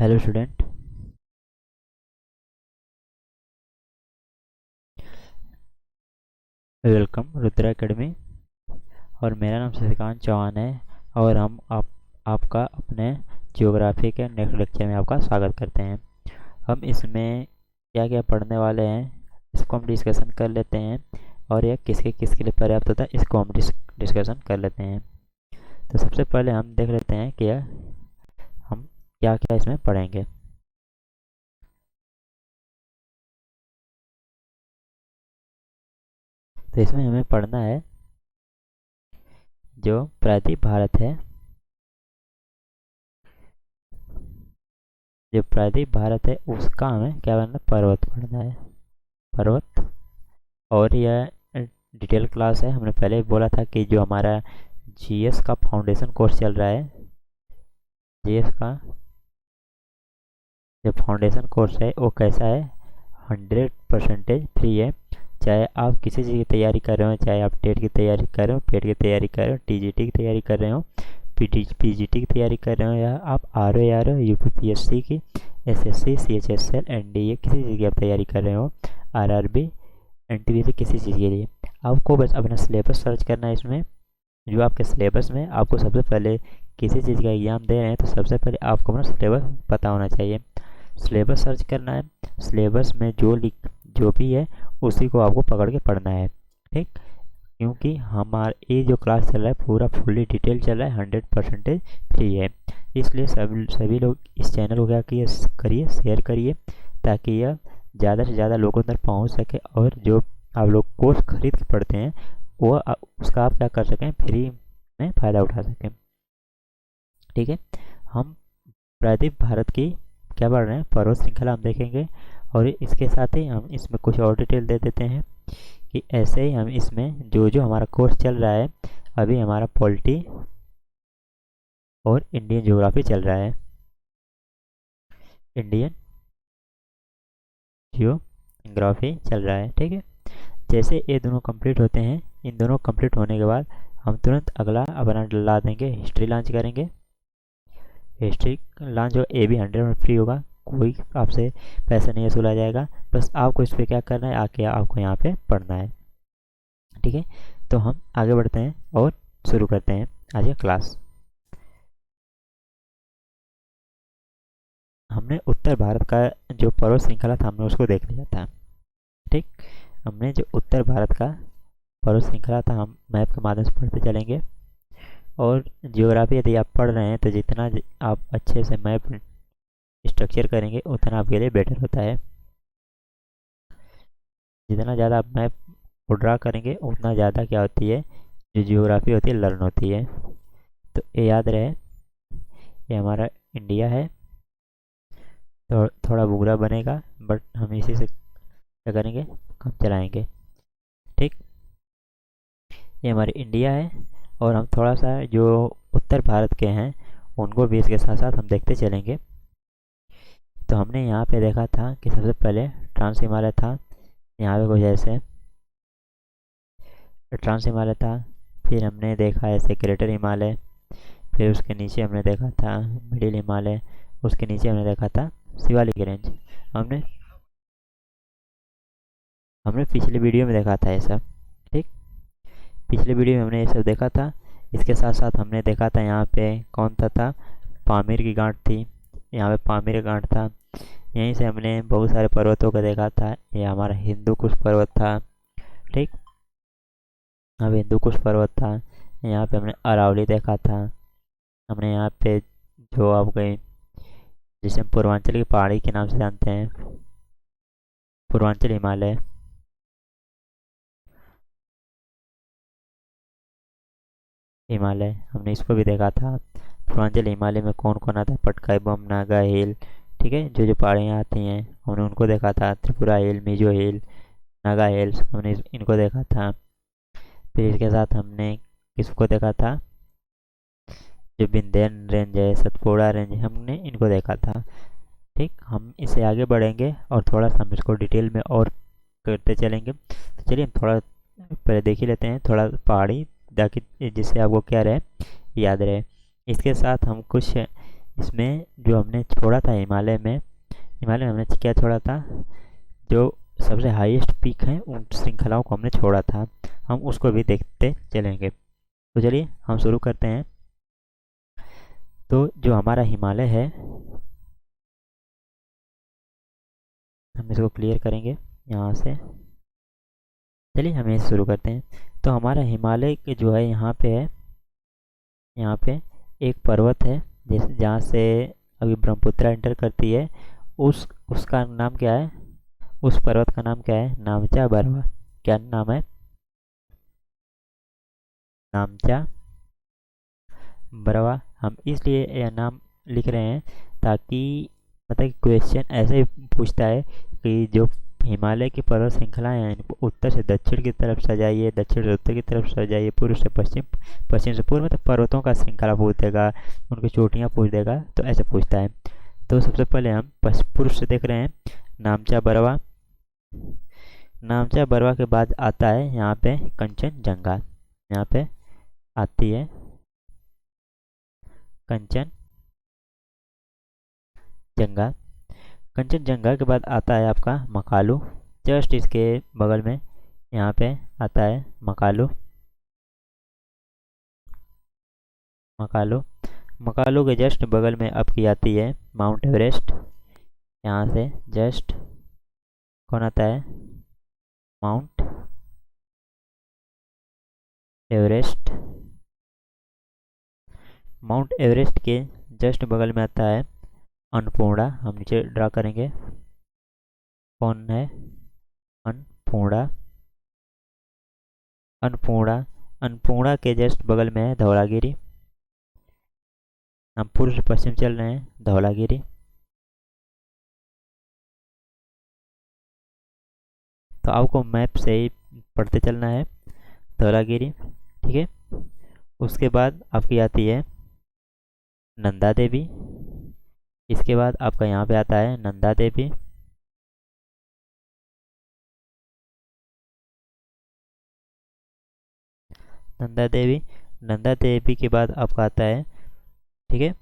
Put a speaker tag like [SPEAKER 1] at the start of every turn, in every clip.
[SPEAKER 1] Hello student. Welcome Rudra academy. और मेरा नाम शशिकांत चौहान है। और हम आपका अपने ज्योग्राफी के नेक्स्ट लेक्चर में आपका स्वागत करते हैं। हम इसमें क्या क्या पढ़ने वाले हैं इसको हम डिस्कशन कर लेते हैं। और यह किसके किसके लिए पर्याप्त होता है इसको हम डिस्कशन कर लेते हैं। तो सबसे पहले हम देख लेते हैं कि हम क्या क्या इसमें पढ़ेंगे। तो इसमें हमें पढ़ना है जो प्रायद्वीप भारत है। जो प्रायद्वीप भारत है उसका हमें क्या करना है, पर्वत पढ़ना है। पर्वत। और यह डिटेल क्लास है। हमने पहले भी बोला था कि जो हमारा जीएस का फाउंडेशन कोर्स चल रहा है, जीएस का जो फाउंडेशन कोर्स है वो कैसा है, 100% फ्री है। चाहे आप किसी चीज़ की तैयारी कर रहे हो, चाहे आप टेट की तैयारी कर रहे हो, पेट की तैयारी कर रहे हो, टीजीटी की तैयारी कर रहे हो, पीजीटी की तैयारी कर रहे हो, या आप आर ओ यूपीपीएससी की, एसएससी, सीएचएसएल, एनडीए किसी चीज़ की आप तैयारी कर रहे हो, आरआरबी, एनटीपीसी किसी चीज़ के लिए, आपको बस अपना सिलेबस सर्च करना है। इसमें जो आपके सिलेबस में आपको सबसे पहले किसी चीज़ का एग्ज़ाम दे रहे हैं तो सबसे पहले आपको अपना सिलेबस पता होना चाहिए। सिलेबस सर्च करना है। सिलेबस में जो भी है उसी को आपको पकड़ के पढ़ना है। ठीक। क्योंकि हमारा ये जो क्लास चल रहा है पूरा फुल्ली डिटेल चल रहा है, 100% फ्री है। इसलिए सभी लोग इस चैनल को क्या करिए, शेयर करिए, ताकि यह ज़्यादा से ज़्यादा लोगों तक पहुंच सके। और जो आप लोग कोर्स खरीद के पढ़ते हैं वो उसका आप क्या कर सकें, फ्री में फ़ायदा उठा सकें। ठीक है। हम प्रायद्वीप भारत की क्या पढ़ रहे हैं, पर्वत श्रृंखला हम देखेंगे। और इसके साथ ही हम इसमें कुछ और डिटेल दे देते हैं कि ऐसे ही हम इसमें जो जो हमारा कोर्स चल रहा है, अभी हमारा पॉलिटी और इंडियन ज्योग्राफी चल रहा है। इंडियन जियोग्राफी चल रहा है। ठीक है। जैसे ये दोनों कंप्लीट होते हैं, इन दोनों कंप्लीट होने के बाद हम तुरंत अगला अपना ला देंगे, हिस्ट्री लॉन्च करेंगे। हिस्ट्री लॉन्च हो, ए भी 100% फ्री होगा, कोई आपसे पैसा नहीं वसूला जाएगा। बस आपको इस पर क्या करना है, आके आपको यहाँ पे पढ़ना है। ठीक है। तो हम आगे बढ़ते हैं और शुरू करते हैं आज का क्लास। हमने उत्तर भारत का जो पर्वत श्रृंखला था हमने उसको देख लिया था। ठीक। हमने जो उत्तर भारत का पर्वत श्रृंखला था हम मैप के माध्यम से पढ़ते चलेंगे। और जियोग्राफी यदि आप पढ़ रहे हैं तो जितना आप अच्छे से मैप स्ट्रक्चर करेंगे उतना आपके लिए बेटर होता है। जितना ज़्यादा आप मैप को ड्रा करेंगे उतना ज़्यादा क्या होती है, जो जियोग्राफी होती है लर्न होती है। तो ये याद रहे, ये हमारा इंडिया है। तो थोड़ा बुरा बनेगा बट हम इसी से क्या करेंगे, काम चलाएंगे। ठीक। ये हमारी इंडिया है। और हम थोड़ा सा जो उत्तर भारत के हैं उनको भी इसके साथ साथ हम देखते चलेंगे। तो हमने यहाँ पे देखा था कि सबसे पहले ट्रांस हिमालय था, यहाँ पे कुछ ऐसे ट्रांस हिमालय था। फिर हमने देखा ऐसे ग्रेटर हिमालय। फिर उसके नीचे हमने देखा था मिडिल हिमालय। उसके नीचे हमने देखा था शिवालिक रेंज। हमने हमने पिछले वीडियो में देखा था ये सब। ठीक। पिछले वीडियो में हमने ये सब देखा था। इसके साथ साथ हमने देखा था यहाँ पे कौन था पामीर की गांठ थी। यहाँ पे पामीर का गांठ था। यहीं से हमने बहुत सारे पर्वतों को देखा था। ये हमारा हिंदू कुश पर्वत था। ठीक। यहाँ पे हिंदू कुश पर्वत था। यहाँ पे हमने अरावली देखा था। हमने यहाँ पे जो आप गए जिसे हम पूर्वांचल की पहाड़ी के नाम से जानते हैं, पूर्वांचल हिमालय। हिमालय हमने इसको भी देखा था। पूर्वांचल हिमालय में कौन कौन आता है, पटकाई बम, नागा हिल। ठीक है। जो जो पहाड़ियाँ आती हैं हमने उनको देखा था, त्रिपुरा हिल, मिजो हिल, नागा हिल्स, हमने इनको देखा था। फिर इसके साथ हमने किसको देखा था, जो विंध्यन रेंज है, सतपुड़ा रेंज, हमने इनको देखा था। ठीक। हम इससे आगे बढ़ेंगे और थोड़ा सा हम इसको डिटेल में और करते चलेंगे। तो चलिए हम थोड़ा पहले देख ही लेते हैं थोड़ा पहाड़ी, ताकि जिससे आपको क्या रहे, याद रहे। इसके साथ हम कुछ इसमें जो हमने छोड़ा था हिमालय में हमने क्या छोड़ा था, जो सबसे हाईएस्ट पीक हैं उन श्रृंखलाओं को हमने छोड़ा था, हम उसको भी देखते चलेंगे। तो चलिए हम शुरू करते हैं। तो जो हमारा हिमालय है, हम इसको क्लियर करेंगे यहाँ से। चलिए हम इसे शुरू करते हैं। तो हमारा हिमालय के जो है यहाँ पे है, यहाँ पे एक पर्वत है जैसे जहाँ से अभी ब्रह्मपुत्र एंटर करती है, उसका नाम क्या है, उस पर्वत का नाम क्या है, नामचा बरवा। क्या नाम है, नामचा बरवा। हम इसलिए यह नाम लिख रहे हैं ताकि मतलब क्वेश्चन ऐसे ही पूछता है कि जो हिमालय की पर्वत श्रृंखलाएं हैं इनको उत्तर से दक्षिण की तरफ सजाइए, दक्षिण से उत्तर की तरफ सजाइए, पूर्व से पश्चिम, पश्चिम से पूर्व, मतलब पर्वतों का श्रृंखला पूछ देगा, उनकी चोटियाँ पूछ देगा, तो ऐसे पूछता है। तो सबसे पहले हम पूर्व से देख रहे हैं, नामचा बरवा। नामचा बरवा के बाद आता है यहाँ पे कंचनजंगा, यहाँ पे आती है कंचनजंगा। कंचनजंगा के बाद आता है आपका मकालू, जस्ट इसके बगल में यहाँ पे आता है मकालू। मकालू मकालू के जस्ट बगल में आपकी आती है माउंट एवरेस्ट। यहाँ से जस्ट कौन आता है, माउंट एवरेस्ट। माउंट एवरेस्ट के जस्ट बगल में आता है अन्नपूर्णा, हम नीचे ड्रा करेंगे, कौन है, अन्नपूर्णा। अन्नपूर्णा अन्नपूर्णा के जस्ट बगल में है धौलागिरी। हम पूर्व से पश्चिम चल रहे हैं, धौलागिरी। तो आपको मैप से ही पढ़ते चलना है, धौलागिरी, ठीक है। उसके बाद आपकी आती है नंदा देवी। इसके बाद आपका यहाँ पे आता है नंदा देवी। नंदा देवी नंदा देवी के बाद आपका आता है, ठीक है,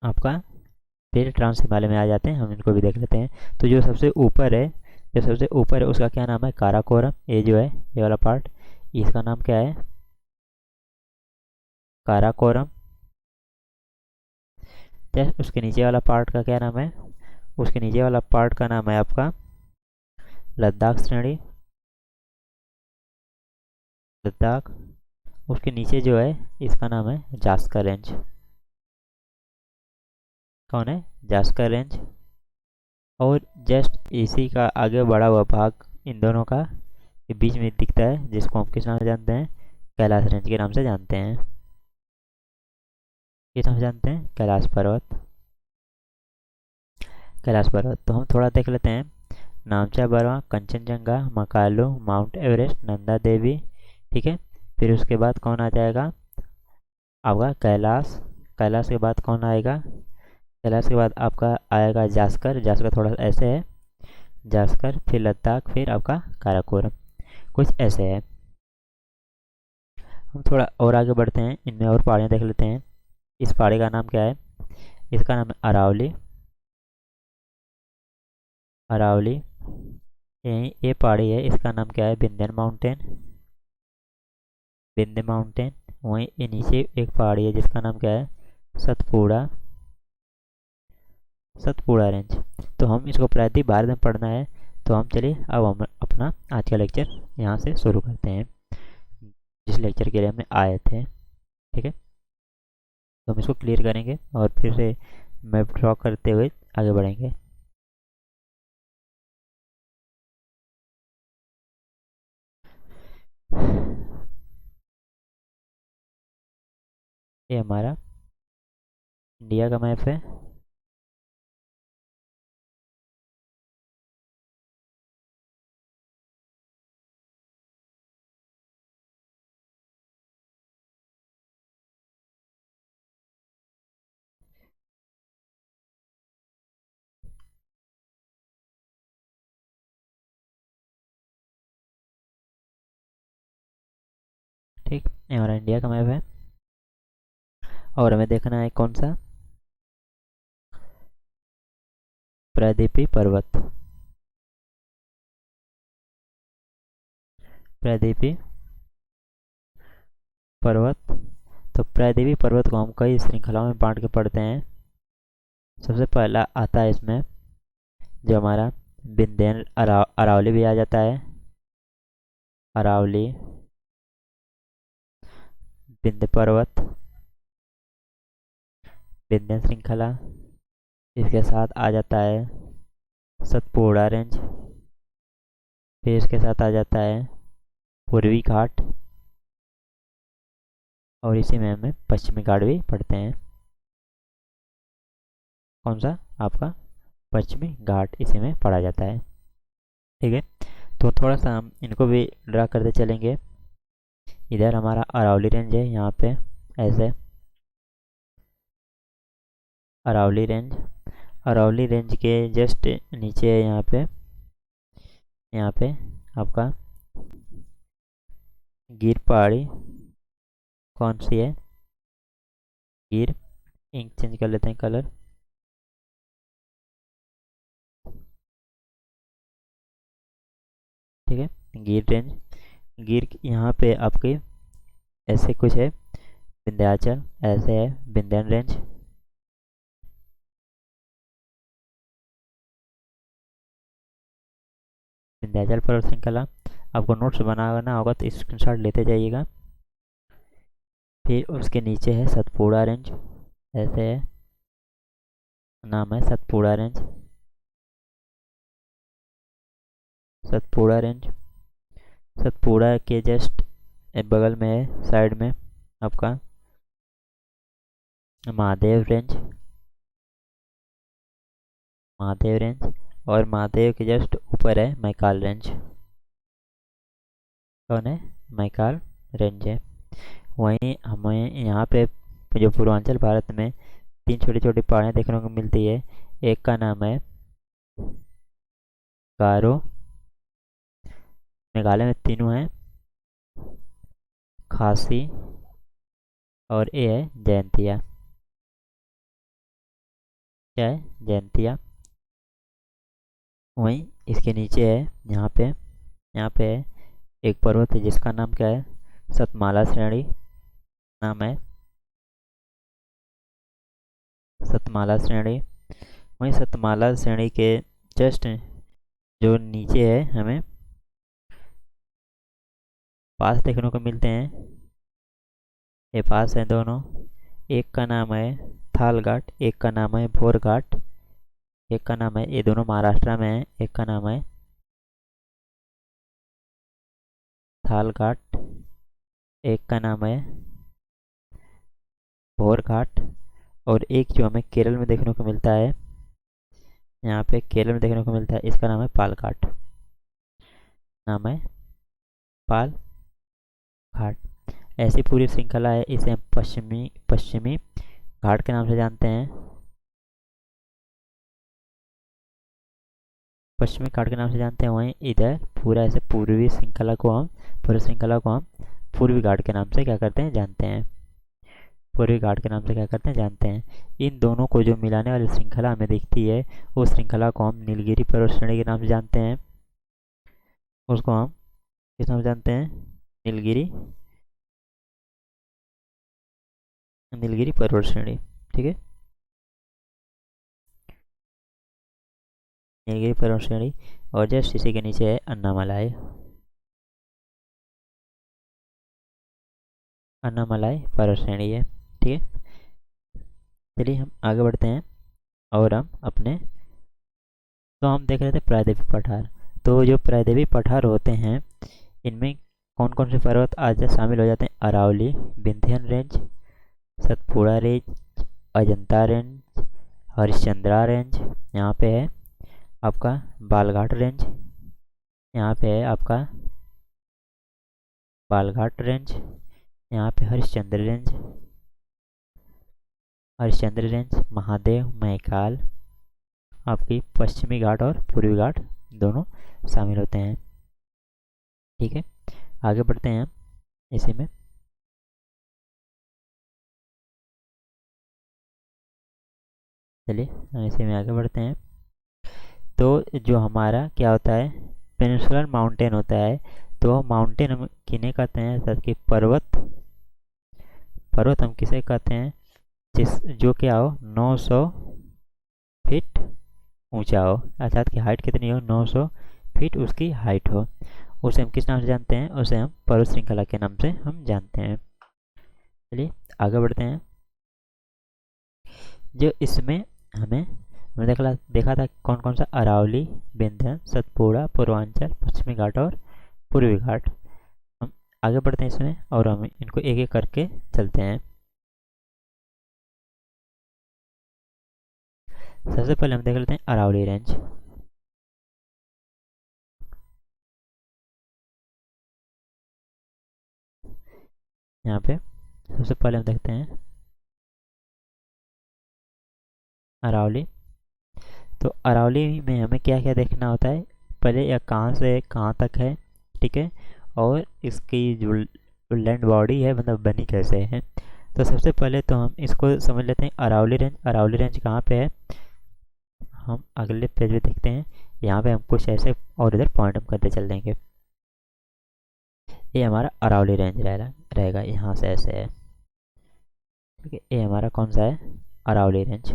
[SPEAKER 1] आपका फिर ट्रांस हिमालय में आ जाते हैं, हम इनको भी देख लेते हैं। तो जो सबसे ऊपर है, जो सबसे ऊपर है उसका क्या नाम है, काराकोरम। ये जो है ये वाला पार्ट, इसका नाम क्या है, काराकोरम। जस्ट उसके नीचे वाला पार्ट का क्या नाम है, उसके नीचे वाला पार्ट का नाम है आपका लद्दाख श्रेणी, लद्दाख। उसके नीचे जो है इसका नाम है जास्कर रेंज। कौन है, जास्कर रेंज। और जस्ट इसी का आगे बढ़ा हुआ भाग इन दोनों का के बीच में दिखता है, जिसको हम किस नाम से जानते हैं, कैलाश रेंज के नाम से जानते हैं। किस नाम से जानते हैं, कैलाश पर्वत। कैलाश पर्वत तो हम थोड़ा देख लेते हैं, नामचा बरवा, कंचनजंगा, मकालू, माउंट एवरेस्ट, नंदा देवी, ठीक है। फिर उसके बाद कौन आ जाएगा, आपका कैलाश। कैलाश के बाद कौन आएगा, कैलाश के बाद आपका आएगा जास्कर। जास्कर थोड़ा ऐसे है, जास्कर, फिर लद्दाख, फिर आपका काराकोरम, कुछ ऐसे है। हम थोड़ा और आगे बढ़ते हैं, इनमें और पहाड़ियाँ देख लेते हैं। इस पहाड़ी का नाम क्या है, इसका नाम है अरावली। अरावली, ये पहाड़ी है, इसका नाम क्या है, विंध्यन माउंटेन। विंध्य माउंटेन। वहीं ये नीचे एक पहाड़ी है जिसका नाम क्या है, सतपुड़ा। सतपुड़ा रेंज। तो हम इसको प्रायद्वीप भारत में पढ़ना है। तो हम चलिए अब हम अपना आज का लेक्चर यहाँ से शुरू करते हैं, जिस लेक्चर के लिए हमने आए थे, ठीक है। तो हम इसको क्लियर करेंगे और फिर से मैप ड्रॉ करते हुए आगे बढ़ेंगे। ये हमारा इंडिया का मैप है। ठीक, ये हमारा इंडिया का मैप है। और हमें देखना है कौन सा, प्रायद्वीपीय पर्वत। प्रायद्वीपीय पर्वत, तो प्रायद्वीपीय पर्वत को हम कई श्रृंखलाओं में बांट के पढ़ते हैं। सबसे पहला आता है इसमें जो हमारा विंध्य अरावली भी आ जाता है, अरावली, विंध्य पर्वत, विंध्य श्रृंखला। इसके साथ आ जाता है सतपुड़ा रेंज। फिर इसके साथ आ जाता है पूर्वी घाट, और इसी में हमें पश्चिमी घाट भी पढ़ते हैं। कौन सा, आपका पश्चिमी घाट इसी में पढ़ा जाता है। ठीक है, तो थोड़ा सा हम इनको भी ड्रा करते चलेंगे। इधर हमारा अरावली रेंज है, यहाँ पे ऐसे अरावली रेंज, अरावली रेंज के जस्ट नीचे है यहाँ पे आपका गिर पहाड़ी। कौन सी है, गिर। इंक चेंज कर लेते हैं कलर। ठीक है, गिर रेंज, गिर यहाँ पे आपके ऐसे कुछ है, विंध्याचल ऐसे है, विंध्यन रेंज। विंध्याचल पर्वत श्रृंखला, आपको नोट्स बनाना होगा तो स्क्रीनशॉट लेते जाइएगा। फिर उसके नीचे है सतपुड़ा रेंज, ऐसे है, नाम है सतपुड़ा रेंज, सतपुड़ा रेंज। सतपुड़ा के जस्ट बगल में है, साइड में आपका महादेव रेंज, महादेव रेंज। और महादेव के जस्ट ऊपर है मैकाल रेंज। कौन है, मैकाल रेंज है। वहीं हमें यहाँ पे जो पूर्वांचल भारत में तीन छोटी छोटी पहाड़ियाँ देखने को मिलती है। एक का नाम है गारो, मेघालय में तीनों हैं, खासी और ये है जयंतिया। क्या है, जयंतिया। वहीं इसके नीचे है यहाँ पे है एक पर्वत है जिसका नाम क्या है, सतमाला श्रेणी नाम है, सतमाला श्रेणी। वहीं सतमाला श्रेणी के जस्ट जो नीचे है हमें पास देखने को मिलते हैं। ये पास हैं दोनों, एक का नाम है थाल घाट, एक का नाम है भोर घाट। एक का नाम है, ये दोनों महाराष्ट्र में है, एक का नाम है थाल घाट, एक का नाम है भोर घाट। और एक जो हमें केरल में देखने को मिलता है, यहाँ पे केरल में देखने को मिलता है, इसका नाम है पाल घाट, नाम है पाल घाट। ऐसी पूरी श्रृंखला है, इसे हम पश्चिमी पश्चिमी घाट के नाम से जानते हैं, पश्चिमी घाट के नाम से जानते हैं। वहीं इधर पूरा ऐसे पूरी श्रृंखला को हम पूर्वी घाट के नाम से क्या करते हैं, जानते हैं, पूर्वी घाट के नाम से क्या करते हैं, जानते हैं। इन दोनों को जो मिलाने वाली श्रृंखला हमें दिखती है, उस श्रृंखला को हम नीलगिरी पर्वत श्रेणी के नाम से जानते हैं। उसको हम किस नाम से जानते हैं, नीलगिरी, नीलगिरी पर्वत श्रेणी। ठीक है, नीलगिरी पर्वत श्रेणी। और जस्ट इसी के नीचे है अन्नामलाई, अन्नामलाई पर्वत श्रेणी है। ठीक है, चलिए हम आगे बढ़ते हैं। और हम अपने, तो हम देख रहे थे प्रायद्वीपीय पठार। तो जो प्रायद्वीपीय पठार होते हैं इनमें कौन कौन से पर्वत आज शामिल हो जाते हैं, Aravali, Vindhyan range, Satpura range, Ajanta range, Harishchandra range, यहाँ पे है आपका बालघाट रेंज, यहाँ पे है आपका बालघाट रेंज, यहाँ पे हरिश्चंद्र रेंज, हरिश्चंद्र रेंज, महादेव, मैकाल, आपकी पश्चिमी घाट और पूर्वी घाट दोनों शामिल होते हैं। ठीक है, आगे बढ़ते हैं इसी में। चलिए हम इसी में आगे बढ़ते हैं। तो जो हमारा क्या होता है, पेनिनसुलर माउंटेन होता है। तो माउंटेन हम किन्हें कहते हैं, अर्थात कि पर्वत। पर्वत हम किसे कहते हैं, जिस जो क्या हो 900 फीट ऊंचा हो, अर्थात की हाइट कितनी हो 900 फीट उसकी हाइट हो। उसे हम किस नाम से जानते हैं, उसे हम पर्वत श्रृंखला के नाम से हम जानते हैं। चलिए आगे बढ़ते हैं। जो इसमें हमें हमने देखा था कौन कौन सा, अरावली, विंध्य, सतपुड़ा, पूर्वांचल, पश्चिमी घाट और पूर्वी घाट। हम आगे बढ़ते हैं इसमें और हम इनको एक एक करके चलते हैं। सबसे पहले हम देख लेते हैं अरावली रेंज। यहाँ पे सबसे पहले हम देखते हैं अरावली। तो अरावली में हमें क्या क्या देखना होता है, पहले यह कहाँ से कहाँ तक है, ठीक है, और इसकी जो लैंड बॉडी है मतलब बनी कैसे है। तो सबसे पहले तो हम इसको समझ लेते हैं अरावली रेंज। अरावली रेंज कहाँ पे है, हम अगले पेज में देखते हैं। यहाँ पे हम कुछ ऐसे और इधर पॉइंट हम करते चल देंगे। ये हमारा अरावली रेंज रहेगा यहाँ से ऐसे है, ठीक है। ये हमारा कौन सा है, अरावली रेंज,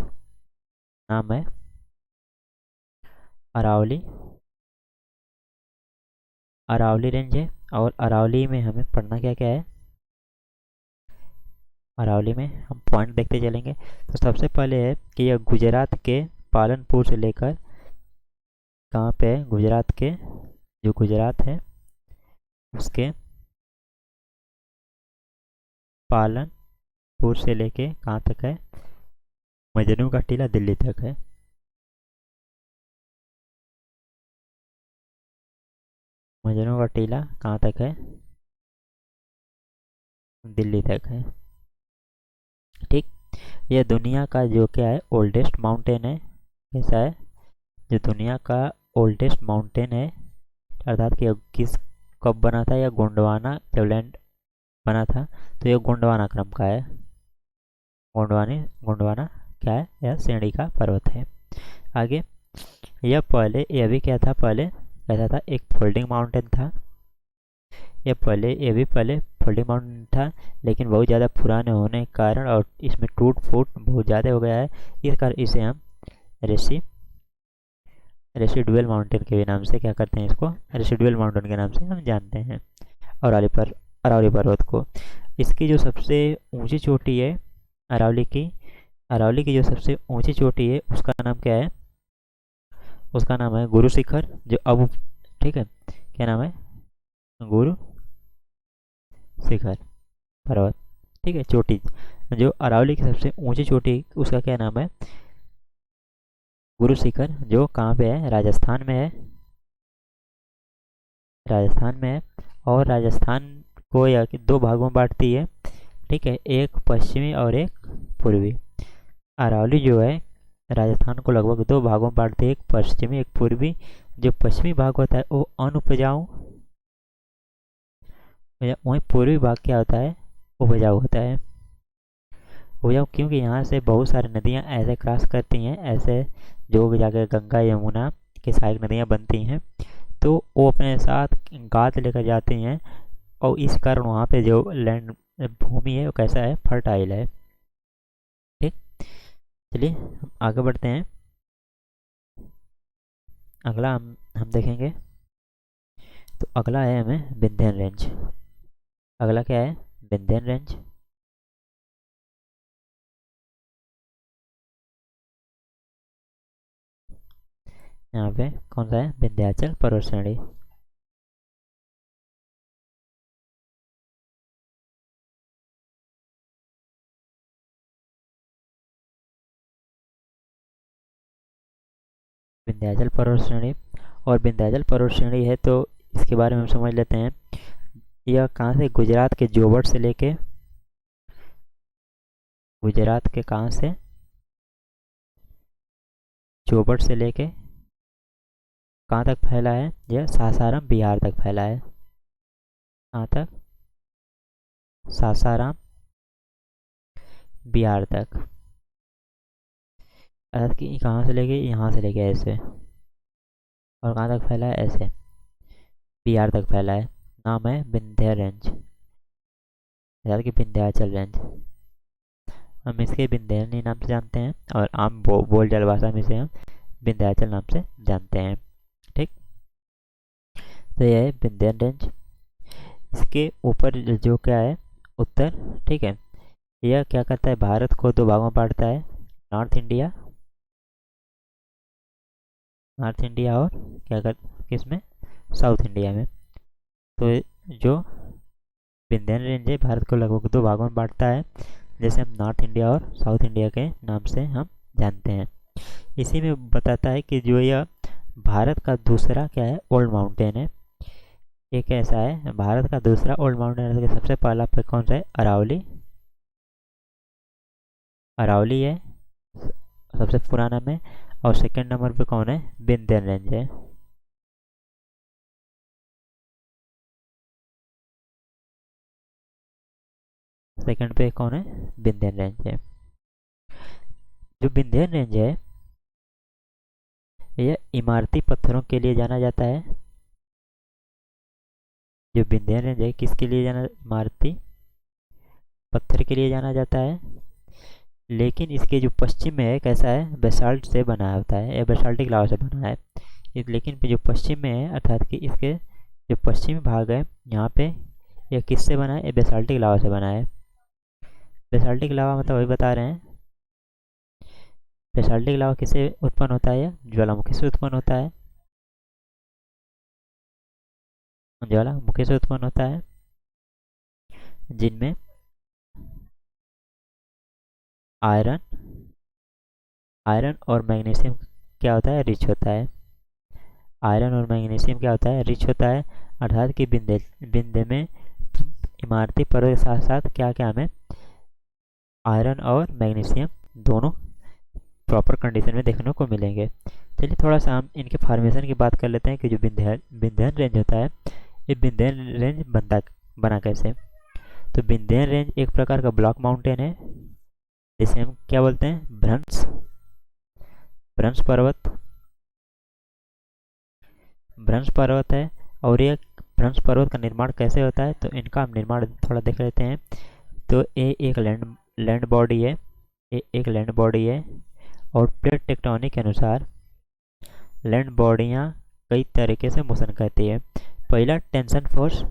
[SPEAKER 1] नाम है अरावली। अरावली रेंज है और अरावली में हमें पढ़ना क्या क्या है, अरावली में हम पॉइंट देखते चलेंगे। तो सबसे पहले है कि यह गुजरात के पालनपुर से लेकर कहाँ पे है, गुजरात के, जो गुजरात है उसके पालनपुर से लेके कहाँ तक है, मजनू का टीला दिल्ली तक है। मजनू का टीला कहाँ तक है, दिल्ली तक है, ठीक। यह दुनिया का जो क्या है ओल्डेस्ट माउंटेन है, कैसा है, जो दुनिया का ओल्डेस्ट माउंटेन है। अर्थात कि किस कब बना था, या गोंडवाना जब लैंड बना था, तो यह गोंडवाना क्रम का है। गोंडवाना क्या है, यह श्रेणी का पर्वत है। आगे यह भी क्या था, पहले कैसा था, एक फोल्डिंग माउंटेन था। ये भी पहले फोल्डिंग माउंटेन था, लेकिन बहुत ज़्यादा पुराने होने के कारण और इसमें टूट फूट बहुत ज़्यादा हो गया है। इस कारण इसे हम रेसी रेसिडुअल माउंटेन के भी नाम से क्या करते हैं, इसको रेसिडुअल माउंटेन के नाम से हम जानते हैं। अरावली पर अरावली पर्वत को, इसकी जो सबसे ऊंची चोटी है अरावली की जो सबसे ऊंची चोटी है उसका नाम क्या है, उसका नाम है गुरु शिखर, जो अब, ठीक है, क्या नाम है, गुरु शिखर पर्वत, ठीक है, चोटी। जो अरावली की सबसे ऊंची चोटी उसका क्या नाम है, गुरु शिखर, जो कहाँ पे है, राजस्थान में है, राजस्थान में है। और राजस्थान को या कि दो भागों में बांटती है, ठीक है, एक पश्चिमी और एक पूर्वी। अरावली जो है राजस्थान को लगभग दो भागों में बांटती है, एक पश्चिमी एक पूर्वी। जो पश्चिमी भाग होता है वो अनुपजाऊ, वहीं पूर्वी भाग क्या होता है, उपजाऊ होता है। उपजाऊ क्योंकि यहाँ से बहुत सारी नदियाँ ऐसे क्रॉस करती हैं, ऐसे जो जाकर गंगा यमुना के सहायक नदियाँ बनती हैं, तो वो अपने साथ गाद लेकर जाती हैं। और इस कारण वहाँ पे जो लैंड भूमि है वो कैसा है, फर्टाइल है, ठीक। चलिए हम आगे बढ़ते हैं। अगला हम देखेंगे, तो अगला है हमें विंध्यन रेंज। अगला क्या है, विंध्यन रेंज। यहाँ पे कौन सा है, विंध्याचल पर्वत श्रेणी। विंध्याचल पर्वत श्रेणी, और विंध्याचल पर्वत श्रेणी है तो इसके बारे में हम समझ लेते हैं। यह कहाँ से, गुजरात के जोबट से लेके, गुजरात के कहाँ से, जोबट से लेके कहाँ तक फैला है, यह सासाराम बिहार तक फैला है। कहाँ तक, सासाराम बिहार तक। अर्थात कि कहाँ से लेके, यहाँ से लेके ऐसे, और कहाँ तक फैला है, ऐसे बिहार तक फैला है। नाम है विंध्य रेंज, अर्थात कि विंध्याचल रेंज। हम इसके विंध्याचल नाम से जानते हैं, और आम बोलचाल भाषा में इसे हम विंध्याचल नाम से जानते हैं। ठीक, तो यह है विंध्य रेंज। इसके ऊपर जो क्या है, उत्तर, ठीक है, यह क्या करता है, भारत को दो भागों में बांटता है, नॉर्थ इंडिया, नॉर्थ इंडिया, और क्या कर, किसमें, साउथ इंडिया में। तो जो विंध्यन रेंज है भारत को लगभग दो भागों में बांटता है, जैसे हम नॉर्थ इंडिया और साउथ इंडिया के नाम से हम जानते हैं। इसी में बताता है कि जो यह भारत का दूसरा क्या है, ओल्ड माउंटेन है। एक ऐसा है भारत का दूसरा ओल्ड माउंटेन है, सबसे पहला पे कौन सा है, अरावली, अरावली है सबसे पुराना में, और सेकंड नंबर पे कौन है, विंध्यन रेंज है। सेकंड पे कौन है, विंध्यन रेंज है। जो विंध्यन रेंज है यह इमारती पत्थरों के लिए जाना जाता है। जो विंध्यन रेंज है किसके लिए जाना, इमारती पत्थर के लिए जाना जाता है। लेकिन इसके जो पश्चिम में है कैसा है, बेसाल्ट से बना होता है, या बेसाल्टिक लावा से बना है। लेकिन जो पश्चिम में है, अर्थात कि इसके जो पश्चिमी भाग है यहाँ पे, यह किससे बना है, ये बेसाल्टिक लावा से बना है। बेसाल्टिक लावा मतलब वही बता रहे हैं, बेसाल्टिक लावा किससे उत्पन्न होता है, ज्वालामुखी से उत्पन्न होता है, ज्वालामुखी से उत्पन्न होता है, जिनमें आयरन, आयरन और मैग्नीशियम क्या होता है, रिच होता है। आयरन और मैग्नीशियम क्या होता है, रिच होता है। अर्थात कि बिंदे बिंदे में इमारती परत के साथ साथ क्या क्या हमें आयरन और मैग्नीशियम दोनों प्रॉपर कंडीशन में देखने को मिलेंगे। चलिए थोड़ा सा हम इनके फॉर्मेशन की बात कर लेते हैं कि जो विंध्यन रेंज होता है, ये विंध्यन रेंज बना कैसे। तो विंध्यन रेंज एक प्रकार का ब्लॉक माउंटेन है, जिसे हम क्या बोलते हैं, भ्रंश, भ्रंश पर्वत, भ्रंश पर्वत है। और ये भ्रंश पर्वत का निर्माण कैसे होता है, तो इनका हम निर्माण थोड़ा देख लेते हैं। तो ये एक लैंड बॉडी है, ये एक लैंड बॉडी है, और प्लेट टेक्टोनिक के अनुसार लैंड बॉडियाँ कई तरीके से मोशन करती है। पहला टेंशन फोर्स,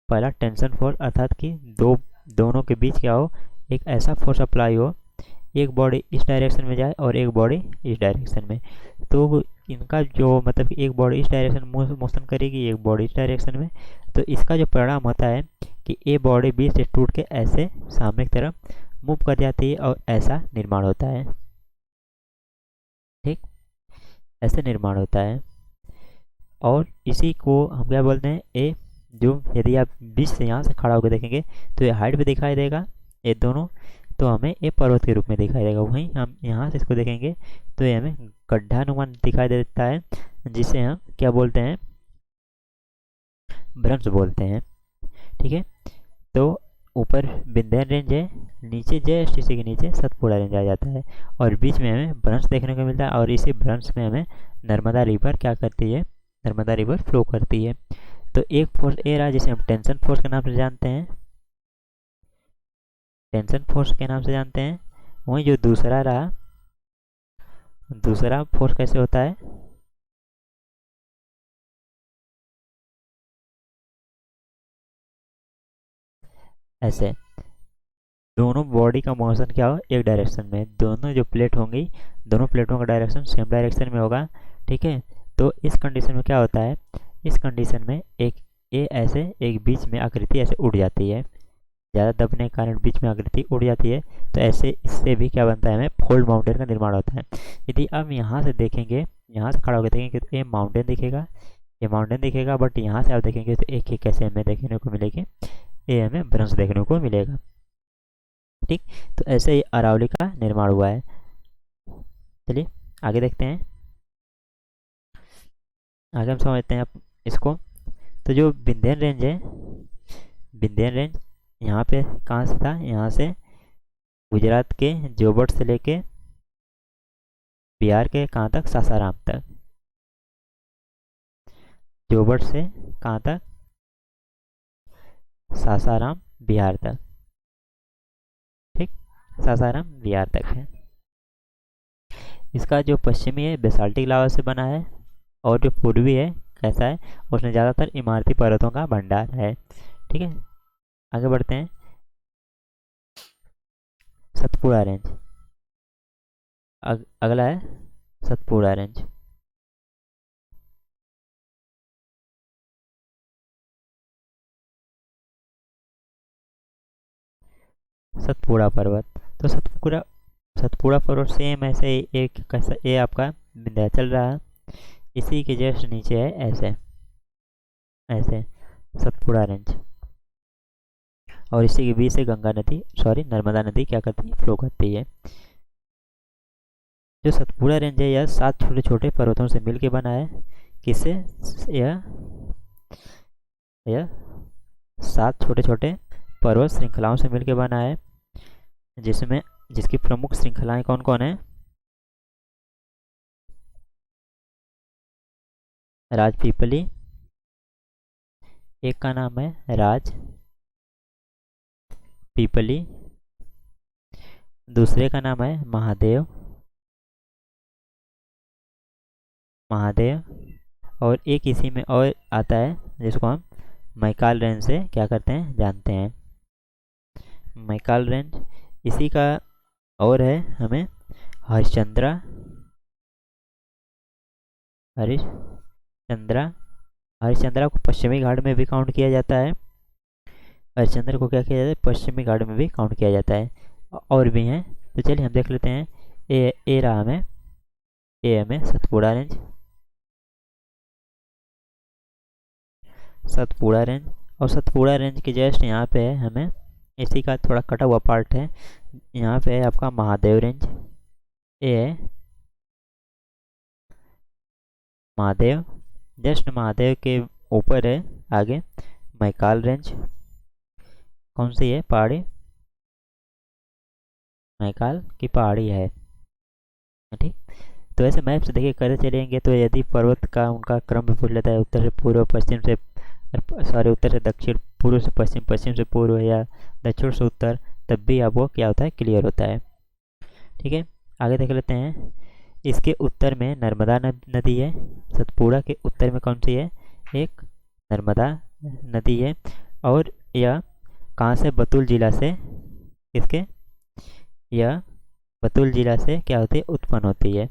[SPEAKER 1] पहला टेंशन फोर्स अर्थात कि दोनों के बीच क्या हो, एक ऐसा फोर्स अप्लाई हो, एक बॉडी इस डायरेक्शन में जाए और एक बॉडी इस डायरेक्शन में। तो इनका जो मतलब कि एक बॉडी इस डायरेक्शन मोशन करेगी, एक बॉडी इस डायरेक्शन में, तो इसका जो परिणाम होता है कि ये बॉडी बीच से टूट के ऐसे सामने की तरफ मूव कर जाती है, और ऐसा निर्माण होता है। ठीक, ऐसे निर्माण होता है। और इसी को हम क्या बोलते हैं, ए जो यदि आप बीच से यहाँ से खड़ा होकर देखेंगे तो ये हाइट पे दिखाई देगा, ये दोनों, तो हमें ये पर्वत के रूप में दिखाई देगा। वहीं हम यहाँ से इसको देखेंगे तो ये हमें गड्ढानुमान दिखाई देता है, जिसे हम क्या बोलते हैं, भ्रंश बोलते हैं। ठीक है, तो ऊपर विंध्यन रेंज है, नीचे जस्ट इसी के नीचे सतपुड़ा रेंज आ जाता है, और बीच में हमें भ्रंश देखने को मिलता है। और इसी भ्रंश में हमें नर्मदा रिवर क्या करती है, नर्मदा रिवर फ्लो करती है। तो एक फोर्स ए रहा जिसे हम टेंशन फोर्स के नाम से जानते हैं, टेंशन फोर्स के नाम से जानते हैं। वहीं जो दूसरा रहा, दूसरा फोर्स कैसे होता है, ऐसे दोनों बॉडी का मोशन क्या हो, एक डायरेक्शन में, दोनों जो प्लेट होंगी दोनों प्लेटों का डायरेक्शन सेम डायरेक्शन में होगा। ठीक है, तो इस कंडीशन में क्या होता है, इस कंडीशन में एक ए ऐसे एक बीच में आकृति ऐसे उड़ जाती है, ज़्यादा दबने के कारण बीच में आकृति उड़ जाती है। तो ऐसे इससे भी क्या बनता है, हमें फोल्ड माउंटेन का निर्माण होता है। यदि आप यहाँ से देखेंगे, यहाँ से खड़ा होकर देखेंगे तो ये माउंटेन दिखेगा, ये माउंटेन दिखेगा, बट यहाँ से आप देखेंगे तो एक एक कैसे हमें देखने को मिलेगी, ये हमें भ्रंश देखने को मिलेगा। ठीक, तो ऐसे ही अरावली का निर्माण हुआ है। चलिए आगे देखते हैं, आगे हम समझते हैं आप इसको। तो जो विंध्यन रेंज है, विंध्यन रेंज यहाँ पे कहाँ से था, यहाँ से गुजरात के जोबट से लेके बिहार के कहाँ तक, सासाराम तक। जोबट से कहाँ तक, सासाराम बिहार तक। ठीक, सासाराम बिहार तक है। इसका जो पश्चिमी है बेसाल्टिक लावा से बना है, और जो पूर्वी है कैसा है, उसमें ज़्यादातर इमारती पर्वतों का भंडार है। ठीक है, आगे बढ़ते हैं। सतपुड़ा रेंज, अगला है सतपुड़ा रेंज। सतपुड़ा पर्वत, तो सतपुड़ा पर्वत सेम ऐसे ही एक कैसा, ये आपका विंध्याचल रहा है, इसी के जस्ट नीचे है ऐसे ऐसे सतपुड़ा रेंज, और इसी के बीच से गंगा नदी, सॉरी नर्मदा नदी क्या करती है, फ्लो करती है। जो सतपुड़ा रेंज है यह 7 छोटे छोटे पर्वतों से मिलकर बना है। किससे, यह यह 7 छोटे छोटे पर्वत श्रृंखलाओं से मिलकर बना है, जिसमें जिसकी प्रमुख श्रृंखलाएं कौन कौन है। राजपीपली, एक का नाम है राज पीपली, दूसरे का नाम है महादेव महादेव, और एक इसी में और आता है जिसको हम मैकाल रेंज से क्या करते हैं, जानते हैं। मैकाल रेंज, इसी का और है हमें हरिश्चंद्रा हरिश्चंद्रा हरिश्चंद्रा को पश्चिमी घाट में भी काउंट किया जाता है। हरिश्चंद्र को क्या किया जाता है, पश्चिमी घाट में भी काउंट किया जाता है। और भी हैं, तो चलिए हम देख लेते हैं। ए रहा हमें, ए हमें सतपुड़ा रेंज, सतपुड़ा रेंज, और सतपुड़ा रेंज के जस्ट यहाँ पे है हमें, इसी का थोड़ा कटा हुआ पार्ट है, यहाँ पे है आपका महादेव रेंज। ये है महादेव, जस्ट महादेव के ऊपर है आगे मैकाल रेंज। कौन सी है पहाड़ी, मैकाल की पहाड़ी है। ठीक, तो ऐसे मैप से देखिए करते चलेंगे तो यदि पर्वत का उनका क्रम भी पूछ लेता है, उत्तर से पूर्व, पश्चिम से, सॉरी उत्तर से दक्षिण, पूर्व से पश्चिम, पश्चिम से पूर्व, या दक्षिण से उत्तर, तब भी आपको क्या होता है, क्लियर होता है। ठीक है, आगे देख लेते हैं। इसके उत्तर में नर्मदा नदी है। सतपुड़ा के उत्तर में कौन सी है, एक नर्मदा नदी है, और यह कहाँ से, बैतूल जिला से, इसके यह बैतूल जिला से क्या होती है, उत्पन्न होती है।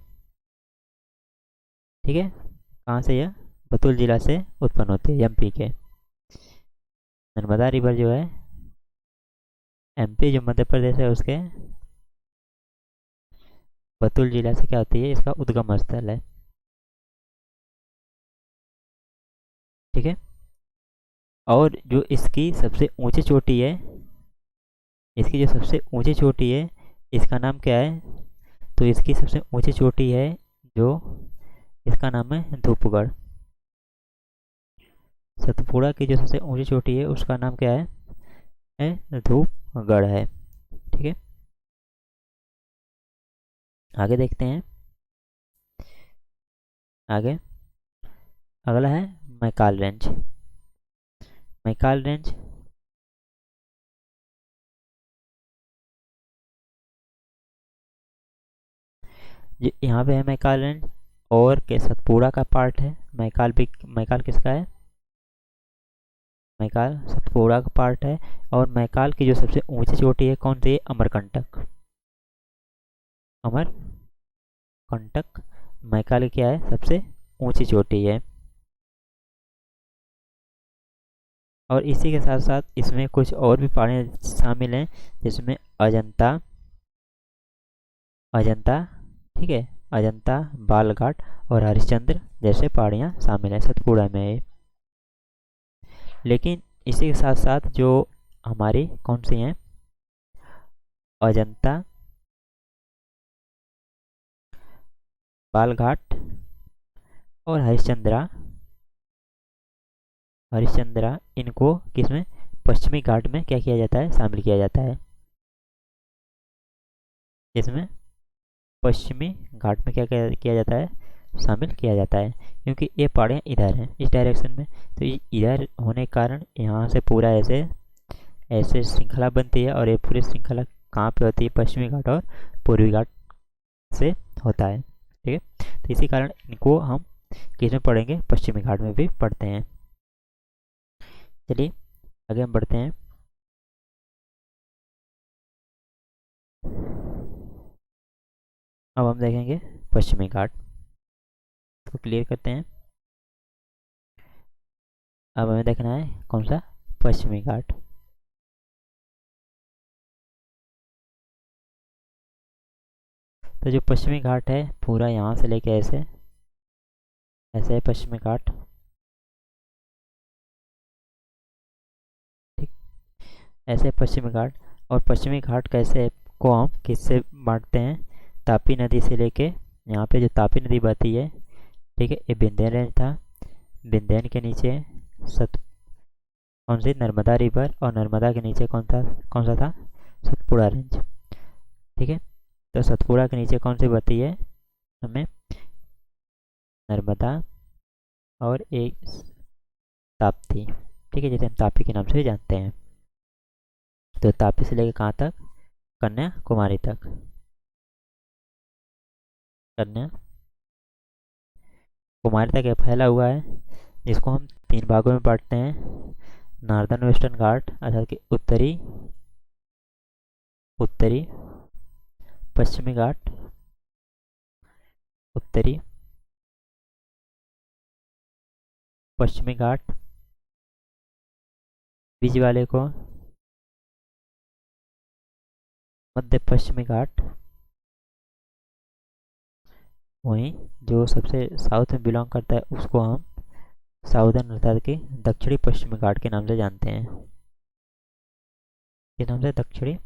[SPEAKER 1] ठीक है, कहाँ से, यह बैतूल जिला से उत्पन्न होती है, एमपी के। नर्मदा रिवर जो है एमपी जो मध्य प्रदेश है उसके बैतूल जिला से क्या होती है, इसका उद्गम स्थल है। ठीक है, और जो इसकी सबसे ऊंची चोटी है, इसकी जो सबसे ऊंची चोटी है, इसका नाम क्या है, तो इसकी सबसे ऊंची चोटी है जो, इसका नाम है धूपगढ़। सतपुड़ा की जो सबसे ऊंची चोटी है उसका नाम क्या है धूपगढ़ है। ठीक है, आगे देखते हैं। आगे अगला है मैकाल रेंज। मैकाल रेंज, यहाँ पे है मैकाल रेंज, और के सतपुड़ा का पार्ट है। मैकाल भी, मैकाल किसका है, मैकाल सतपुड़ा का पार्ट है। और मैकाल की जो सबसे ऊंची चोटी है कौन सी है, अमरकंटक। अमरकंटक मैकाल की क्या है, सबसे ऊंची चोटी है। और इसी के साथ साथ इसमें कुछ और भी पहाड़ियाँ शामिल हैं, जिसमें अजंता अजंता ठीक है, अजंता, बालघाट और हरिश्चंद्र जैसे पहाड़ियाँ शामिल हैं सतपुड़ा में। लेकिन इसी के साथ साथ जो हमारी कौन सी हैं, अजंता, बालघाट और हरिश्चंद्रा, इनको किसमें, पश्चिमी घाट में क्या किया जाता है, शामिल किया जाता है। इसमें पश्चिमी घाट में क्या किया जाता है, शामिल किया जाता है, क्योंकि ये पहाड़ियाँ इधर हैं इस डायरेक्शन में। तो ये इधर होने के कारण यहाँ से पूरा ऐसे ऐसे श्रृंखला बनती है, और ये पूरी श्रृंखला कहाँ पे होती है, पश्चिमी घाट और पूर्वी घाट से होता है। ठीक है, तो इसी कारण इनको हम किस में पढ़ेंगे, पश्चिमी घाट में भी पढ़ते हैं। चलिए आगे हम बढ़ते हैं। अब हम देखेंगे पश्चिमी घाट, इसको क्लियर करते हैं। अब हमें देखना है कौन सा, पश्चिमी घाट। तो जो पश्चिमी घाट है पूरा यहाँ से लेके ऐसे ऐसे है पश्चिमी घाट। ठीक, ऐसे पश्चिमी घाट। और पश्चिमी घाट कैसे को हम किससे बांटते हैं, तापी नदी से लेके, यहाँ पे जो तापी नदी बहती है, ठीक है, ये विंध्यन रेंज था, विंध्यन के नीचे सत कौन सी, नर्मदा रिवर, और नर्मदा के नीचे कौन सा था, सतपुड़ा रेंज। ठीक है, तो सतपुड़ा के नीचे कौन सी बहती है, हमें नर्मदा और एक ताप्ती। ठीक है, जैसे हम तापी के नाम से भी जानते हैं। तो तापी से लेकर कहाँ तक, कन्याकुमारी तक। कन्याकुमारी तक ये फैला हुआ है, जिसको हम 3 भागों में बांटते हैं। नॉर्दर्न वेस्टर्न घाट अर्थात कि उत्तरी उत्तरी पश्चिमी घाट, उत्तरी पश्चिमी घाट, बीच वाले को मध्य पश्चिमी घाट, वहीं जो सबसे साउथ में बिलोंग करता है उसको हम साउदर्न अर्थात कि दक्षिणी पश्चिमी घाट के नाम से जानते हैं। के नाम से दक्षिणी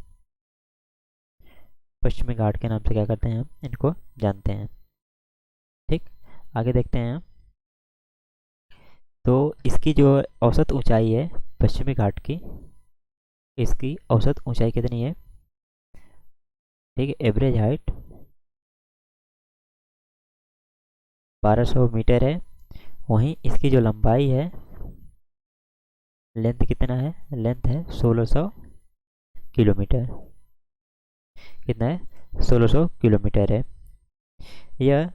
[SPEAKER 1] पश्चिमी घाट के नाम से क्या करते हैं, हम इनको जानते हैं। ठीक, आगे देखते हैं। तो इसकी जो औसत ऊंचाई है पश्चिमी घाट की, इसकी औसत ऊंचाई कितनी है, ठीक है, एवरेज हाइट 1200 मीटर है। वहीं इसकी जो लंबाई है, लेंथ कितना है, लेंथ है 1600 किलोमीटर। कितना है, 1600 किलोमीटर है। यह